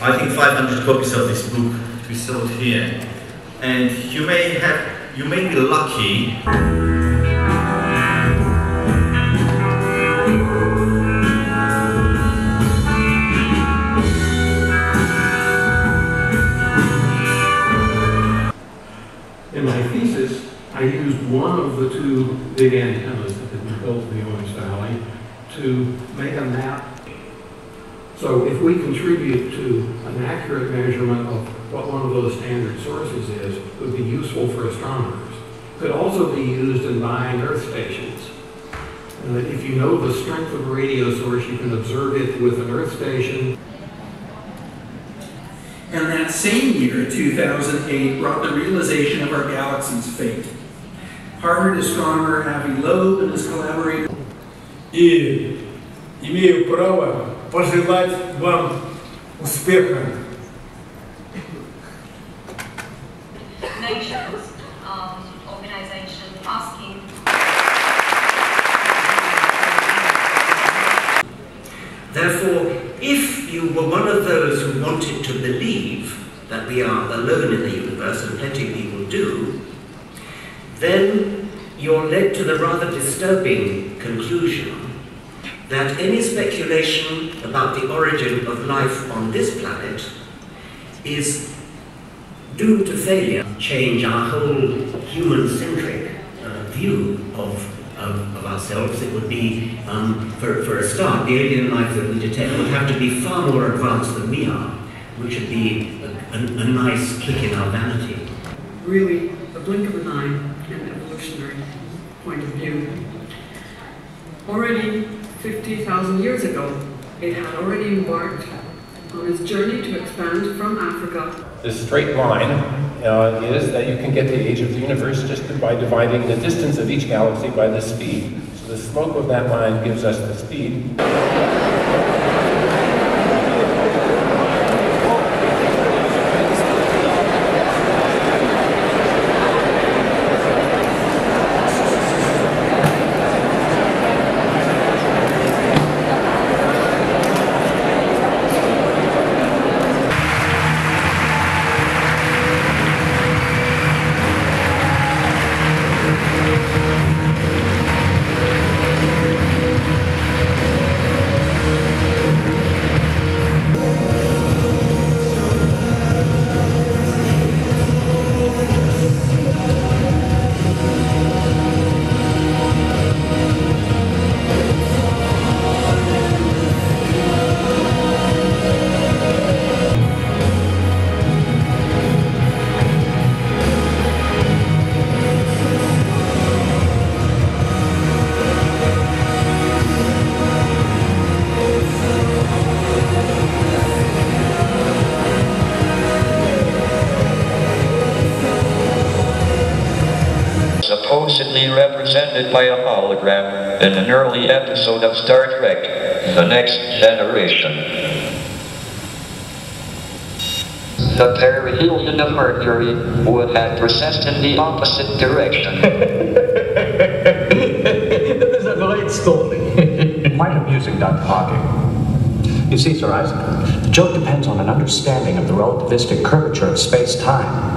I think 500 copies of this book to be sold here. And you may be lucky. In my thesis, I used one of the two big antennas that had been built in the Orange Valley to make a map. So if we contribute to an accurate measurement of what one of those standard sources is, it would be useful for astronomers. It could also be used in buying Earth stations. If you know the strength of a radio source, you can observe it with an Earth station. And that same year, 2008, brought the realization of our galaxy's fate. Harvard astronomer Harvati and his collaborator. И имею право пожелать вам успеха. Nations organization asking. Therefore, if you were one of those who wanted to believe that we are alone in the universe, and plenty of people do, then you're led to the rather disturbing conclusion that any speculation about the origin of life on this planet is doomed to failure. Change our whole human-centric view of ourselves. It would be, for a start, the alien life that we detect would have to be far more advanced than we are, which would be a nice kick in our vanity. Really, a blink of an eye, an evolutionary point of view. Already 50,000 years ago, it had already embarked on its journey to expand from Africa. The straight line is that you can get the age of the universe just by dividing the distance of each galaxy by the speed. So the slope of that line gives us the speed. Supposedly represented by a hologram in an early episode of Star Trek, The Next Generation. The perihelion of Mercury would have processed in the opposite direction. This is a great story. Quite amusing, Dr. Hawkin. You see, Sir Isaac, the joke depends on an understanding of the relativistic curvature of space-time.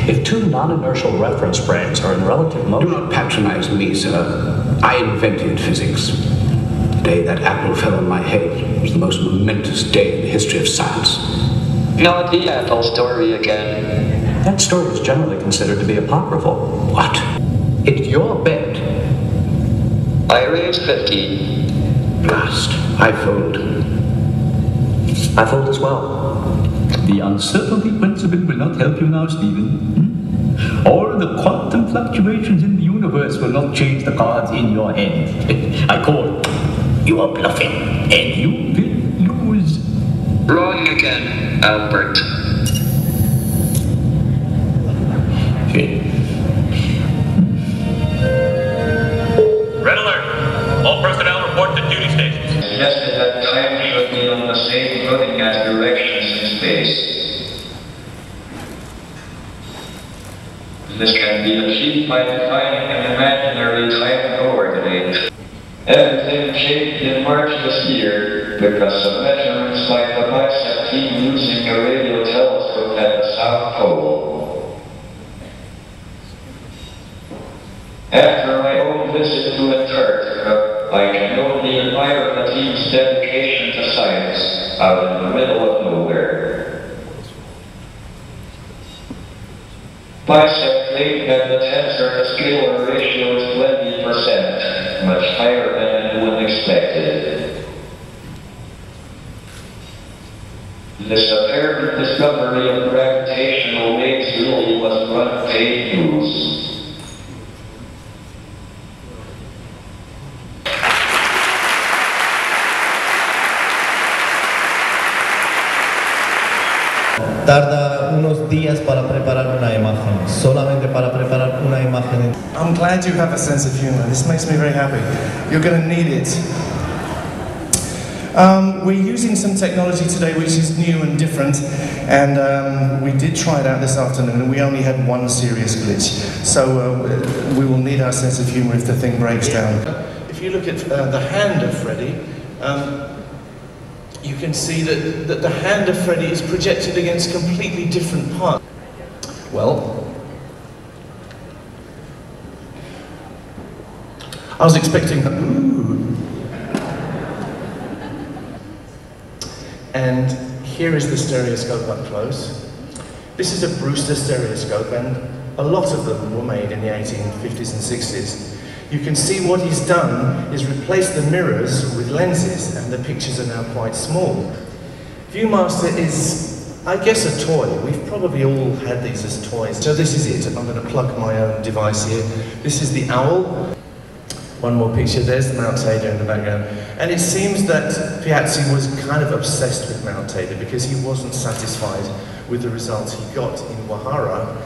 If two non-inertial reference frames are in relative motion... Do not patronize me, sir. I invented physics. The day that apple fell on my head was the most momentous day in the history of science. Not the apple story again. That story is generally considered to be apocryphal. What? It's your bet. I raised 50. Blast. I fold. I fold as well. The uncertainty principle will not help you now, Stephen. All the quantum fluctuations in the universe will not change the cards in your hand. I call. You are bluffing, and you will lose. Wrong again, Albert. Red alert! All personnel report to duty stations. Suggested that time should be on the same footing as directions in space. This can be achieved by defining an imaginary time coordinate. Everything changed in March this year because of measurements like the bicep last seen using a radio telescope at the South Pole. After my own visit to Antarctica, I can know the environment team's dedication to science out in the middle of nowhere. Bisecting and the tensor scalar ratio is 20%, much higher than anyone expected. This apparent discovery of gravitational waves really was front-page news. Tarda unos días para preparar una imagen, solamente para preparar una imagen. I'm glad you have a sense of humor. This makes me very happy. You're going to need it. We're using some technology today which is new and different, and we did try it out this afternoon, and we only had one serious glitch. So we will need our sense of humor if the thing breaks down. If you look at the hand of Freddie, you can see that the hand of Freddie is projected against completely different parts. Well, I was expecting that. Ooh. And here is the stereoscope up close. This is a Brewster stereoscope, and a lot of them were made in the 1850s and 60s. You can see what he's done is replace the mirrors with lenses, and the pictures are now quite small. Viewmaster is, I guess, a toy. We've probably all had these as toys. So this is it. I'm going to plug my own device here. This is the owl. One more picture. There's the Mount Taylor in the background. And it seems that Piazzi was kind of obsessed with Mount Taylor because he wasn't satisfied with the results he got in Wahara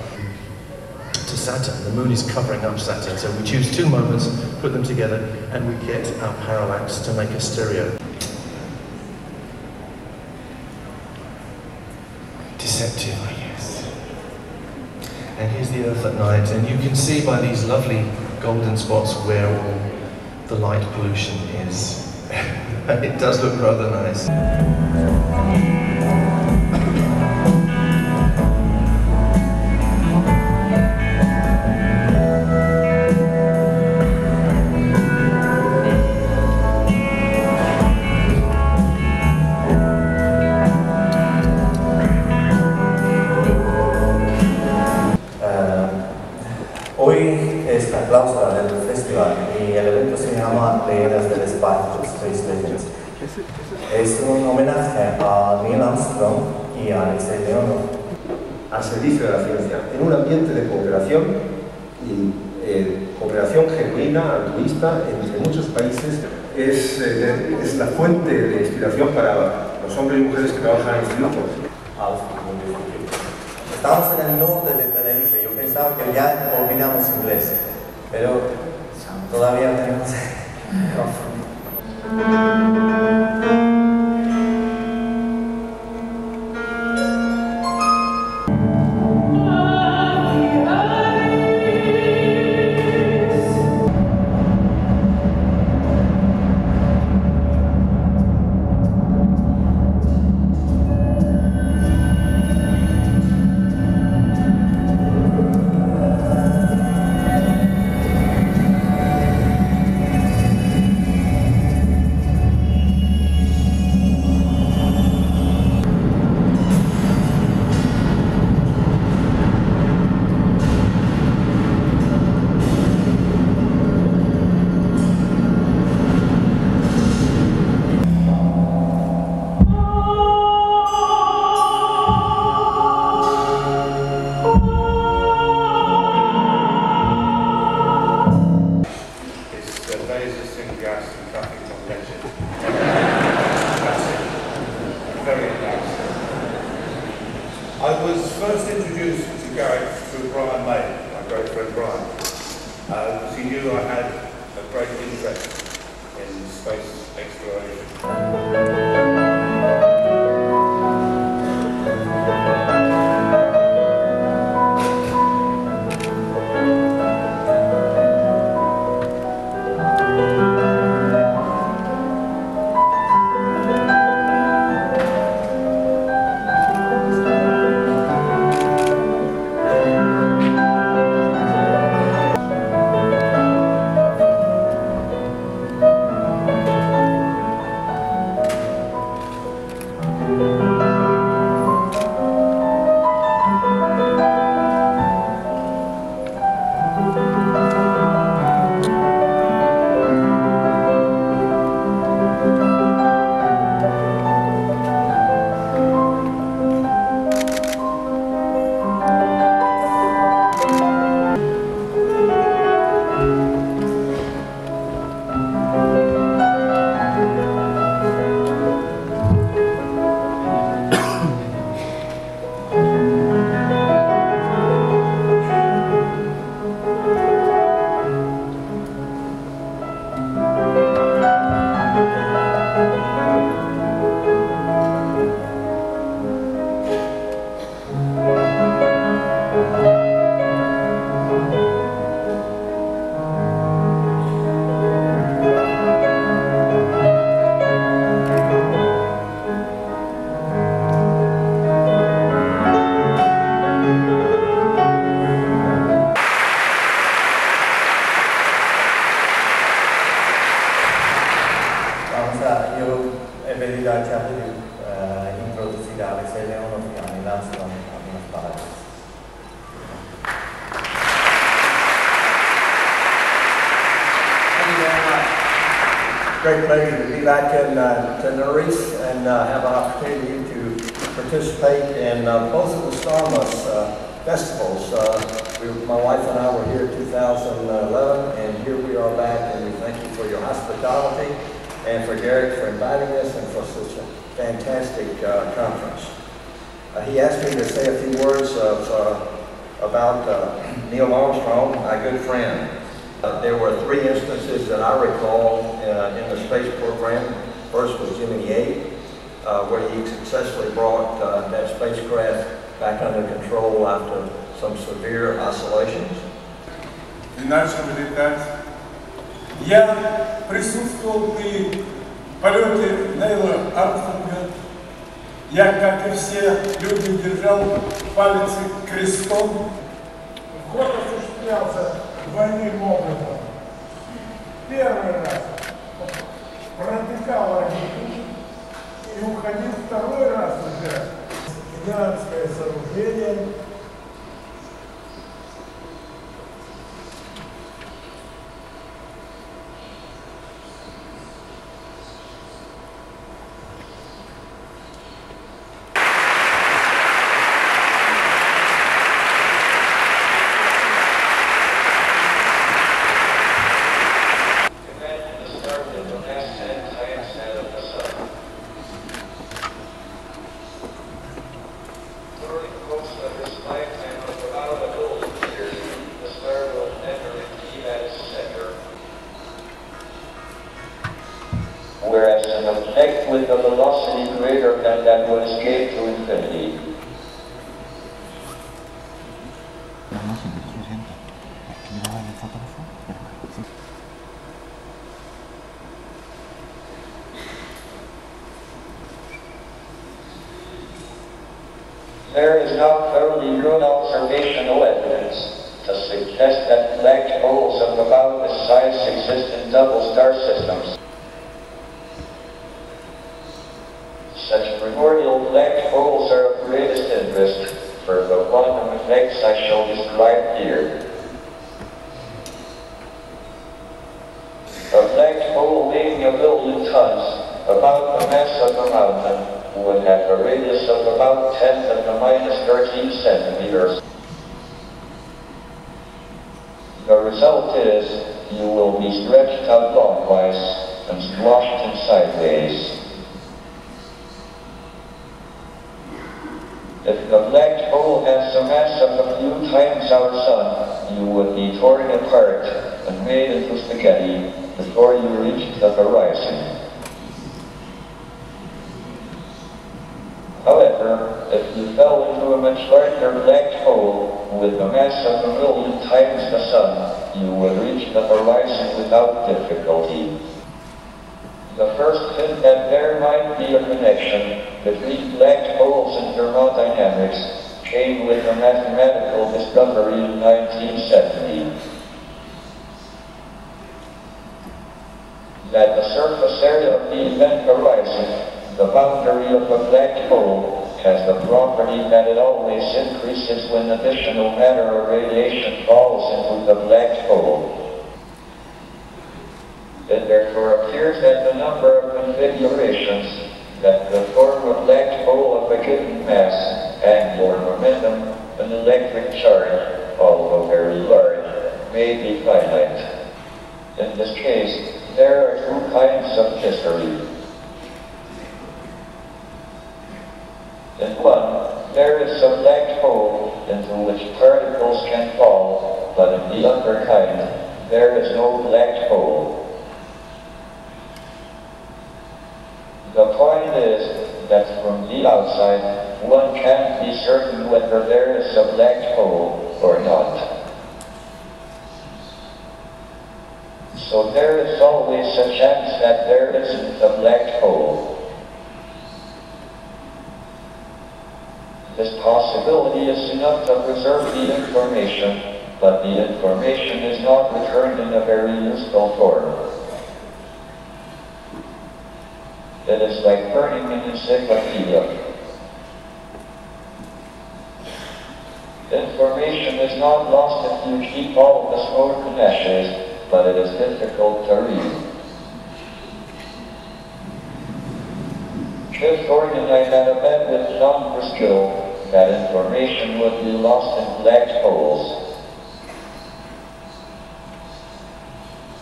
to Saturn. The moon is covering up Saturn, so we choose two moments, put them together, and we get our parallax to make a stereo. Deceptive, I guess. And here's the Earth at night, and you can see by these lovely golden spots where all the light pollution is. It does look rather nice. Hoy es la clausura del festival y el evento se llama Leyendas del Espacio, Space Legends. Es un homenaje a Neil Armstrong y a Alexei Leonov. Al servicio de la ciencia, en un ambiente de cooperación y cooperación genuina, altruista, entre muchos países. Es la fuente de inspiración para los hombres y mujeres que trabajan en institutos. Estamos en el norte de Tenerife. Yo pensaba que ya olvidamos inglés, pero todavía tenemos. I was first introduced to Garik through Brian May, my great friend Brian, because he knew I had a great interest in space exploration. piace introdurre Alexei Leonov e Mina a Mina Hahalis. Thank you very much. Great pleasure to be back in Tenerife and have an opportunity to participate in both of the Starmus festivals. My wife and I were here in 2011, and here we are back, and we thank you for your hospitality and for Garik for inviting us and for such a fantastic conference. He asked me to say a few words about Neil Armstrong, my good friend. There were 3 instances that I recall in the space program. First was Gemini 8, where he successfully brought that spacecraft back under control after some severe oscillations. При нашем летать я присутствовал при полете Нейла Армстронга. Я, как и все люди, держал палец крестом. Вход осуществлялся двойным образом. Первый раз протыкал орбиту и уходил второй раз уже. Гигантское сооружение. Whereas an object with a velocity greater than that will escape to infinity. There is now thoroughly good observational evidence to suggest that black holes of about this size exist in double star systems. Such primordial black holes are of greatest interest for the quantum effects I shall describe here. A black hole weighing 1 billion tons, about the mass of a mountain, would have a radius of about 10 to the minus 13 centimeters. The result is you will be stretched out longwise and squashed in sideways. If the black hole has a mass of a few times our sun, you would be torn apart and made into spaghetti before you reached the horizon. However, if you fell into a much larger black hole with a mass of 1 million times the sun, you would reach the horizon without difficulty. The first hint that there might be a connection between black holes and thermodynamics came with a mathematical discovery in 1970. That the surface area of the event horizon, the boundary of a black hole, has the property that it always increases when additional matter or radiation falls into the black hole. It therefore appears that the number of configurations that could form a black hole of a given mass, angular momentum, and electric charge, although very large, may be finite. In this case, there are 2 kinds of history. In one, there is a black hole into which particles can fall, but in the other kind, there is no black hole. The point is that from the outside, one can't be certain whether there is a black hole or not. So there is always a chance that there isn't a black hole. This possibility is enough to preserve the information, but the information is not returned in a very useful form. It is like burning an encyclopedia. Information is not lost if you keep all of the smoke and ashes, but it is difficult to read. If Gordon and I had a bet with John Briscoe that information would be lost in black holes.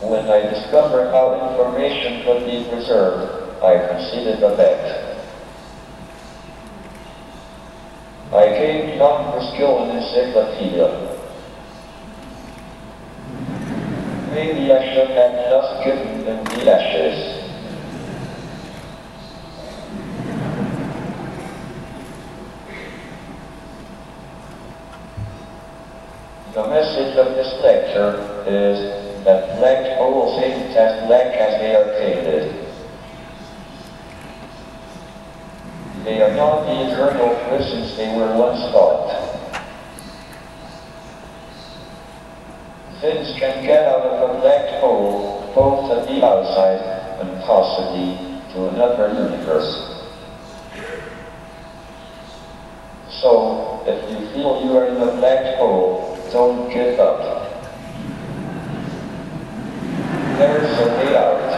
When I discovered how information could be preserved, I conceded the bet. I gave John Briscoe an encyclopedia. Maybe I should have just given them the ashes. The message of this lecture is that black holes ain't as black as they are painted. They are not the eternal prisons they were once thought. Things can get out of a black hole, both at the outside and possibly to another universe. So, if you feel you are in a black hole, don't give up. There's a way out.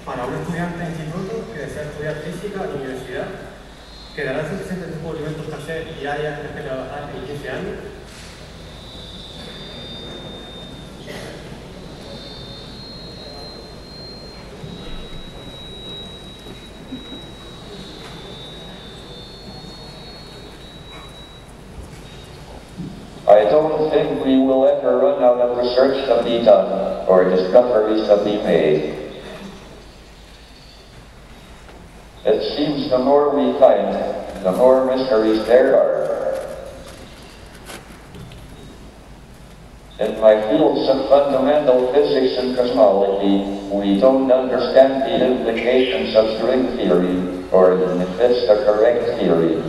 Para un estudiante de instituto que desea estudiar física en la universidad, ¿quedarán suficientes descubrimientos que hacer y áreas en las que trabajar en 15 años? I don't think we will ever run out of research to be done or discoveries to be made. It seems the more we find, the more mysteries there are. In my fields of fundamental physics and cosmology, we don't understand the implications of string theory, or even if it's the correct theory.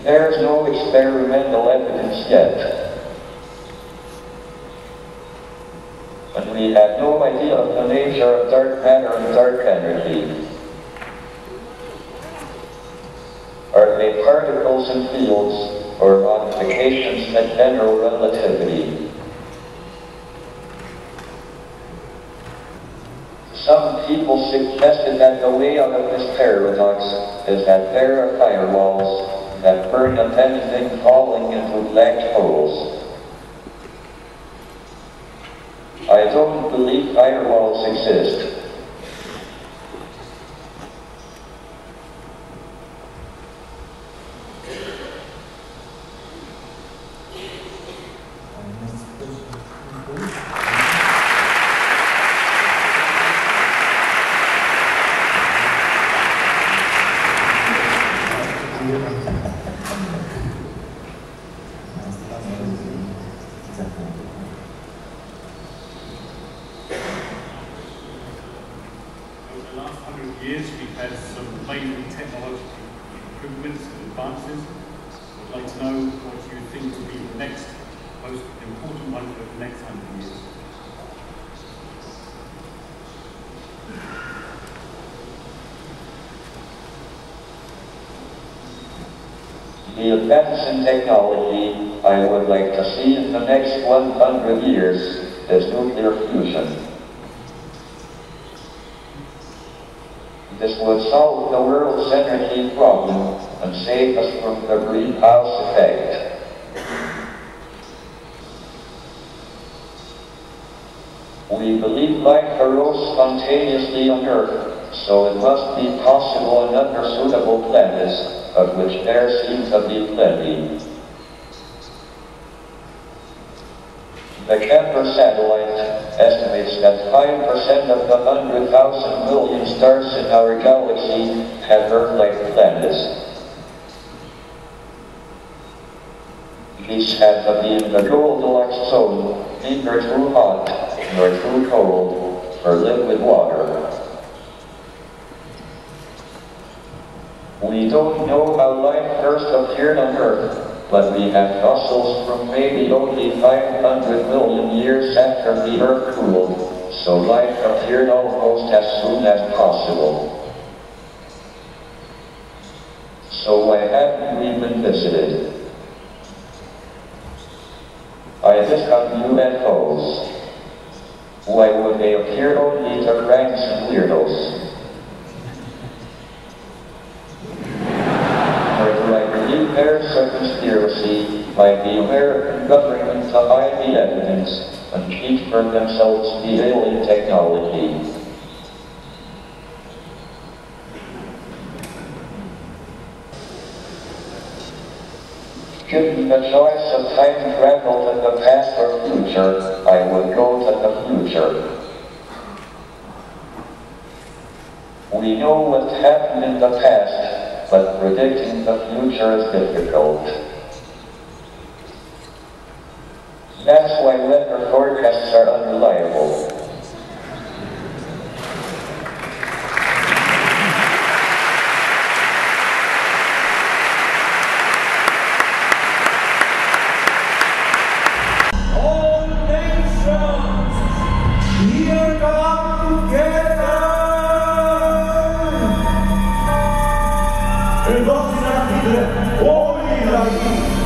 There's no experimental evidence yet. And we have no idea of the nature of dark matter and dark energy. Are they particles and fields, or modifications to general relativity? Some people suggested that the way out of this paradox is that there are firewalls that prevent anything falling into black holes. I don't believe firewalls exist. The advance in technology I would like to see in the next 100 years is nuclear fusion. This would solve the world's energy problem and save us from the greenhouse effect. We believe life arose spontaneously on Earth so it must be possible on other suitable planets, of which there seem to be plenty. The Kepler satellite estimates that 5% of the 100,000 million stars in our galaxy have Earth-like planets. These have to be in the Goldilocks zone, neither too hot nor too cold, for liquid water. We don't know how life first appeared on Earth, but we have fossils from maybe only 500 million years after the Earth cooled, so life appeared almost as soon as possible. So why haven't we been visited? I think on UFOs. Why would they appear only to cranks and weirdos? Or do I believe there's a conspiracy by the American government to hide the evidence and keep for themselves the alien technology? Given the choice of time travel to the past or future, I would go to the future. We know what happened in the past, but predicting the future is difficult. That's why weather forecasts are unreliable. Holy